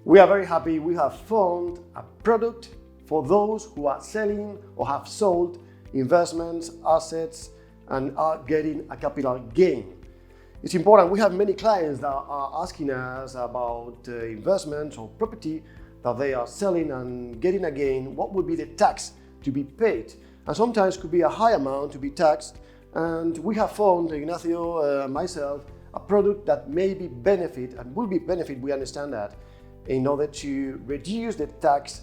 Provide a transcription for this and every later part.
We are very happy we have found a product for those who are selling or have sold investments, assets, and are getting a capital gain. It's important. We have many clients that are asking us about investments or property that they are selling and getting a gain. What would be the tax to be paid? And sometimes could be a high amount to be taxed. And we have found, Ignacio and myself, a product that may be benefit and will be benefit, we understand that, in order to reduce the tax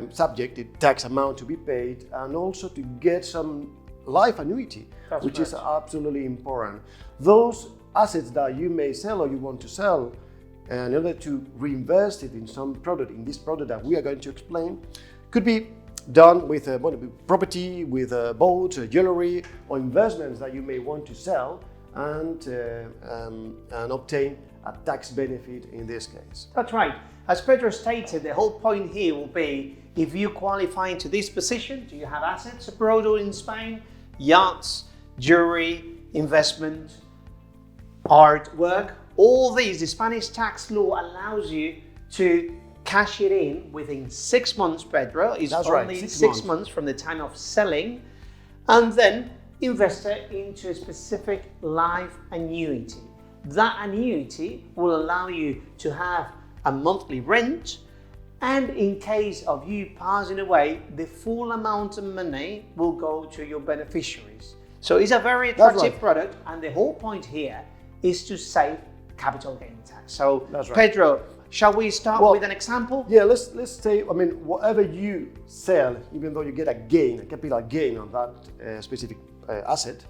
subject, the tax amount to be paid, and also to get some life annuity, which is absolutely important. Those assets that you may sell or you want to sell, in order to reinvest it in some product, in this product that we are going to explain, could be done with property, with boats, jewelry, or investments that you may want to sell and obtain a tax benefit in this case. That's right. As Pedro stated, the whole point here will be if you qualify into this position, do you have assets abroad or in Spain, yachts, jewelry, investment, artwork, all these, the Spanish tax law allows you to cash it in within 6 months, Pedro. It's That's only right, 6 months from the time of selling, and then invest it into a specific life annuity. That annuity will allow you to have a monthly rent, and in case of you passing away, the full amount of money will go to your beneficiaries. So it's a very attractive product, and the whole point here is to save capital gain tax. So Pedro, shall we start with an example? Yeah, let's say, whatever you sell, even though you get a gain, a capital gain on that specific asset,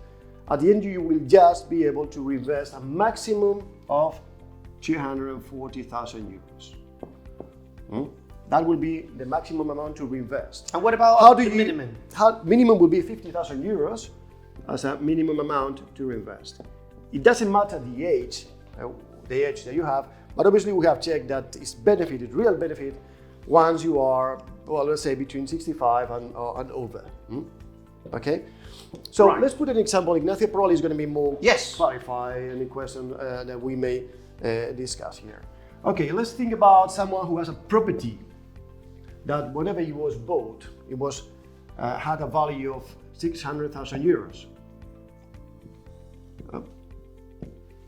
at the end you will just be able to reinvest a maximum of 240,000 euros. That will be the maximum amount to reinvest. And what about the minimum? Minimum will be 50,000 euros as a minimum amount to reinvest. It doesn't matter the age that you have, but obviously we have checked that it's benefited, real benefit, once you are, well, let's say between 65 and over. Okay? So let's put an example. Ignacio probably is going to be more clarify any question that we may discuss here. Okay, let's think about someone who has a property that whenever it was bought, it was had a value of 600,000 euros.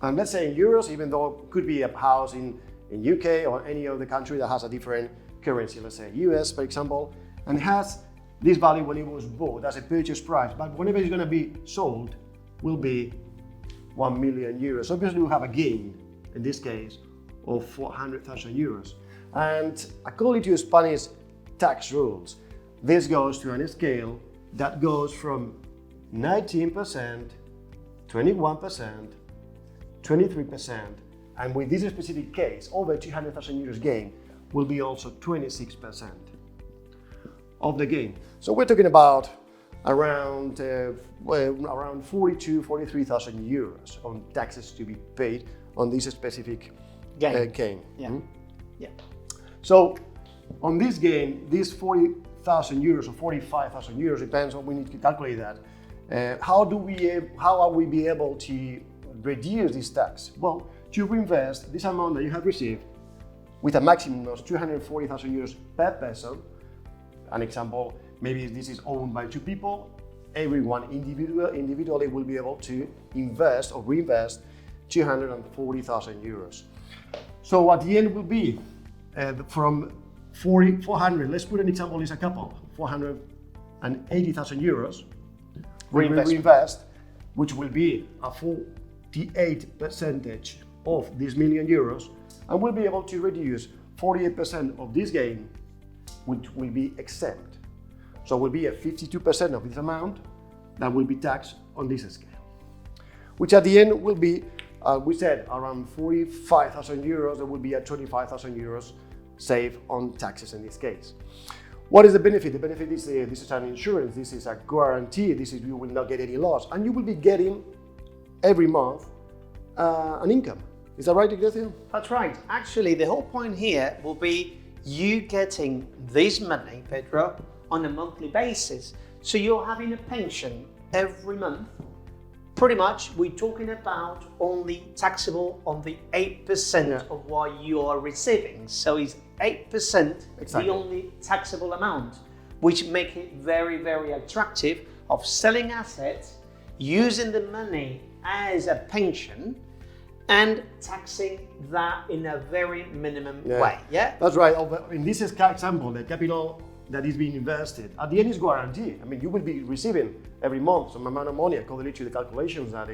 And let's say in euros, even though it could be a house in UK or any other country that has a different currency, let's say US, for example, and has this value when it was bought as a purchase price, but whenever it's going to be sold, will be 1 million euros. Obviously, we have a gain, in this case, of 400,000 euros. And according to Spanish tax rules, this goes to a scale that goes from 19%, 21%, 23%, and with this specific case, over 200,000 euros gain will be also 26% of the gain. So we're talking about around 43,000 euros on taxes to be paid on this specific gain. So on this gain, this 40,000 euros or 45,000 euros, depends on, we need to calculate that. How are we be able to reduce this tax? Well, to reinvest this amount that you have received with a maximum of 240,000 euros per person. An example, maybe this is owned by two people. Everyone individually will be able to invest or reinvest 240,000 euros. So at the end will be from 400, let's put an example, is a couple, 480,000 euros reinvest, which will be a 48% of this million euros, and we'll be able to reduce 48% of this gain, which will be exempt. So it will be a 52% of this amount that will be taxed on this scale, which at the end will be, we said, around 45,000 euros. There will be a 25,000 euros saved on taxes in this case. What is the benefit? The benefit is this is an insurance, this is a guarantee, this is you will not get any loss, and you will be getting every month an income. Is that right, Ignacio? That's right. Actually, the whole point here will be you getting this money, Pedro, on a monthly basis. So you're having a pension every month pretty much we're talking about only taxable on the 8% of what you are receiving. So it's 8% the only taxable amount, which make it very, very attractive of selling assets, using the money as a pension, and taxing that in a very minimum way. Yeah, that's right. In this example, the capital that is being invested at the end is guaranteed. I mean, you will be receiving every month some amount of money according to the calculations that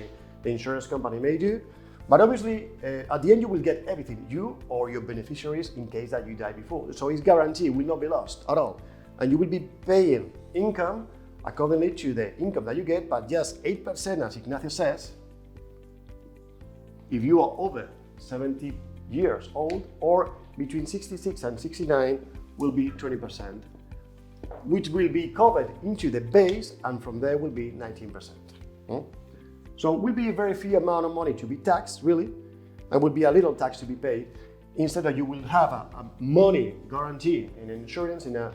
the insurance company may do. But obviously, at the end, you will get everything, you or your beneficiaries, in case that you die before. So it's guaranteed, it will not be lost at all. And you will be paying income accordingly to the income that you get, but just 8%, as Ignacio says, if you are over 70 years old, or between 66 and 69 will be 20%, which will be covered into the base, and from there will be 19%. So will be a very few amount of money to be taxed, really, and will be a little tax to be paid. Instead that you will have a money guarantee in insurance, in a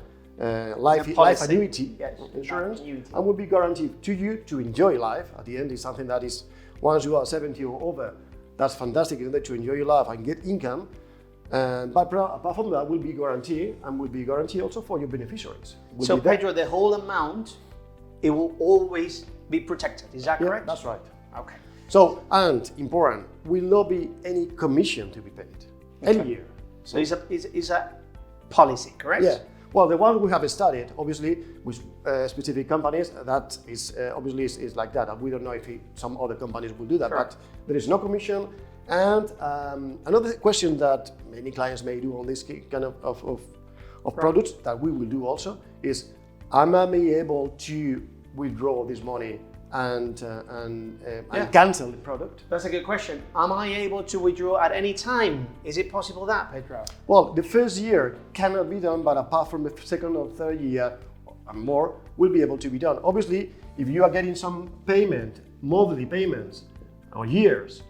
life annuity insurance, and will be guaranteed to you to enjoy life. At the end is something that is, once you are 70 or over, that's fantastic, isn't it, to enjoy your life and get income. But apart from that, will be guaranteed, and will be guaranteed also for your beneficiaries. So Pedro, the whole amount, it will always be protected, is that correct? That's right. Okay. So, and important, will not be any commission to be paid any year. So it's a policy, correct? Yeah. Well, the one we have studied, obviously, with specific companies, that is obviously is like that. And we don't know if some other companies will do that, but there is no commission. And another question that many clients may do on this kind of products that we will do also is, am I able to withdraw this money and cancel the product? That's a good question. Am I able to withdraw at any time? Is it possible that, Pedro? Well, the first year cannot be done, but apart from the second or third year and more, will be able to be done. Obviously, if you are getting some payment, monthly payments, or years,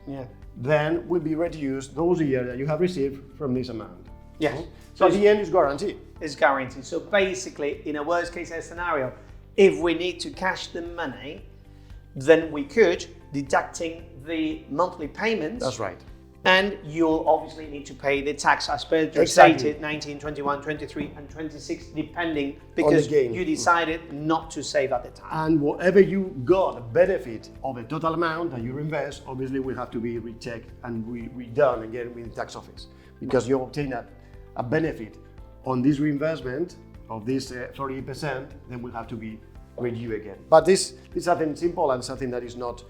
then will be reduced those years that you have received from this amount. Yes. So at the end is guaranteed. It's guaranteed. So basically, in a worst case scenario, if we need to cash the money, then we could, deducting the monthly payments. That's right. And you'll obviously need to pay the tax as Pedro stated, 19, 21, 23, and 26, depending, because you decided not to save at the time. And whatever you got a benefit of the total amount that you invest, obviously will have to be rechecked and redone again with the tax office, because you obtain a benefit on this reinvestment of this 38%, then will have to be reviewed again. But this is something simple and something that is not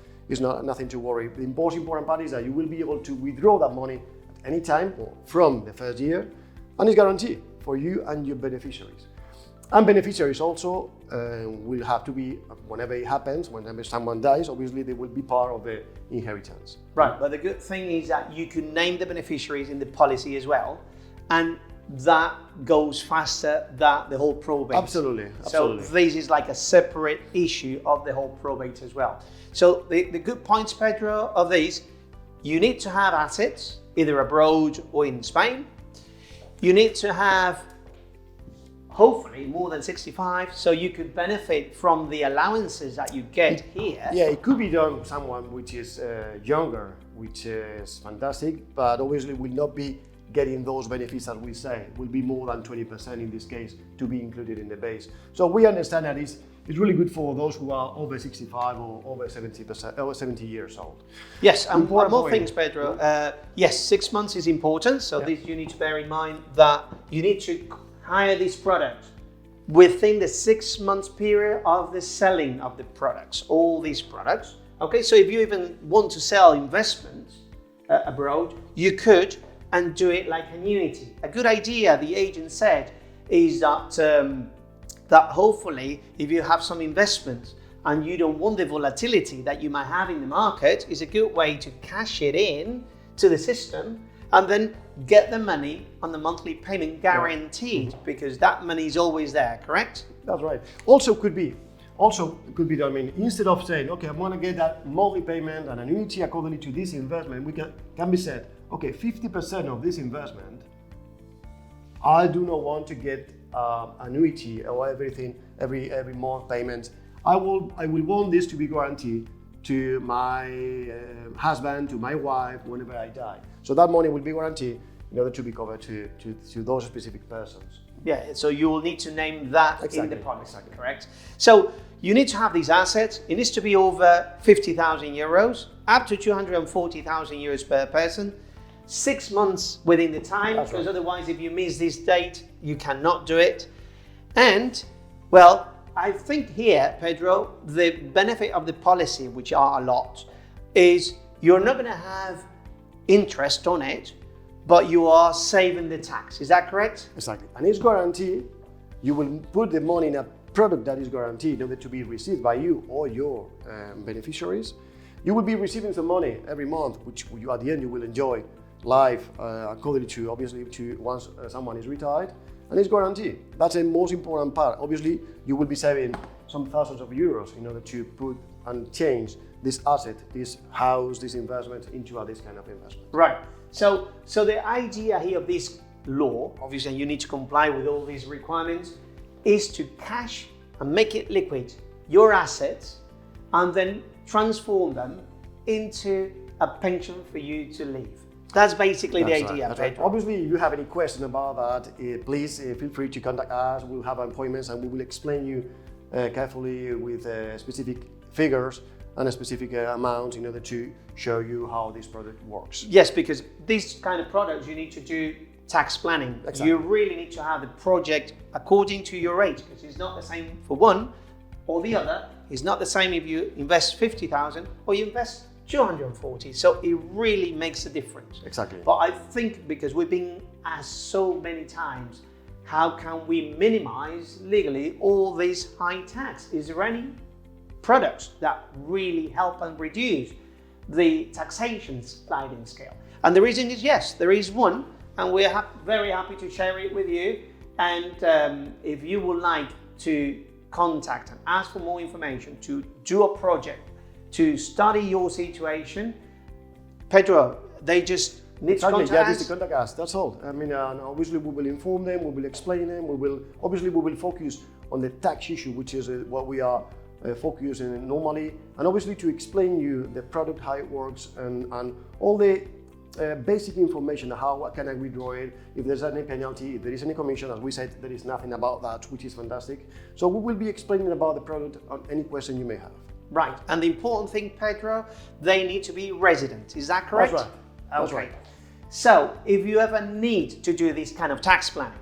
nothing to worry. The most important part is that you will be able to withdraw that money at any time from the first year, and it's guaranteed for you and your beneficiaries. And beneficiaries also will have to be, whenever it happens, whenever someone dies, obviously they will be part of the inheritance. Right, but the good thing is that you can name the beneficiaries in the policy as well, and that goes faster than the whole probate. Absolutely. So this is like a separate issue of the whole probate as well. So the good points, Pedro, of these, you need to have assets, either abroad or in Spain. You need to have, hopefully, more than 65, so you could benefit from the allowances that you get here. Yeah, it could be done with someone which is younger, which is fantastic, but obviously will not be getting those benefits, as we say, will be more than 20% in this case to be included in the base. So we understand that it's really good for those who are over 65 or over 70 years old. Yes, and more things, Pedro. Yes, 6 months is important. So this, you need to bear in mind that you need to hire this product within the 6 months period of the selling of the products, all these products. Okay, so if you even want to sell investments abroad, you could, and do it like annuity. A good idea, the agent said, is that that hopefully if you have some investments and you don't want the volatility that you might have in the market, is a good way to cash it in to the system and then get the money on the monthly payment guaranteed, because that money is always there, correct? That's right. Also could be done, I mean, instead of saying, okay, I'm gonna get that monthly payment and annuity according to this investment, we can be said, okay, 50% of this investment, I do not want to get annuity or everything every month payments. I will want this to be guaranteed to my husband, to my wife, whenever I die. So that money will be guaranteed in order to be covered to those specific persons. Yeah, so you will need to name that in Exactly, the policy, exactly. correct? So you need to have these assets. It needs to be over 50,000 euros, up to 240,000 euros per person. 6 months within the time, That's because right. otherwise if you miss this date, you cannot do it. And, well, I think here, Pedro, the benefit of the policy, which are a lot, is you're not going to have interest on it, but you are saving the tax. Is that correct? Exactly. And it's guaranteed. You will put the money in a product that is guaranteed in order to be received by you or your beneficiaries. You will be receiving some money every month, which you, at the end you will enjoy life according to, obviously, to once someone is retired, and it's guaranteed. That's the most important part. Obviously, you will be saving some thousands of euros in order to put and change this asset, this house, this investment into this kind of investment. Right. So the idea here of this law, obviously you need to comply with all these requirements, is to cash and make it liquid your assets and then transform them into a pension for you to leave. That's basically the idea, That's right. Pedro. Obviously, if you have any question about that, please feel free to contact us. We'll have appointments and we will explain you carefully with specific figures and a specific amount in order to show you how this product works. Yes, because these kind of products, you need to do tax planning. Exactly. You really need to have the project according to your age, because it's not the same for one or the other. It's not the same if you invest 50,000 or you invest 240. So it really makes a difference. Exactly. But I think because we've been asked so many times, how can we minimize legally all these high tax? Is there any products that really help and reduce the taxation sliding scale? And the reason is yes, there is one, and we're very happy to share it with you. And if you would like to contact and ask for more information, to do a project, to study your situation, Pedro, they just need to contact us. Just to contact us. That's all. I mean, obviously we will inform them, we will explain them, we will focus on the tax issue, which is what we are focusing normally, and obviously to explain you the product, how it works, and all the basic information, how can I withdraw it, if there's any penalty, if there is any commission. As we said, there is nothing about that, which is fantastic. So we will be explaining about the product on any question you may have. Right, and the important thing, Pedro, they need to be resident. Is that correct? That's right. That's Okay. right. So if you ever need to do this kind of tax planning,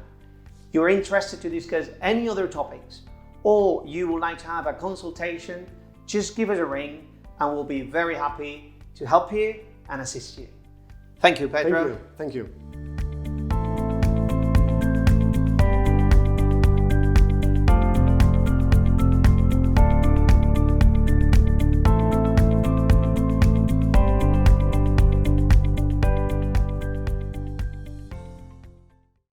you're interested to discuss any other topics, or you would like to have a consultation, just give us a ring and we'll be very happy to help you and assist you. Thank you, Pedro. Thank you.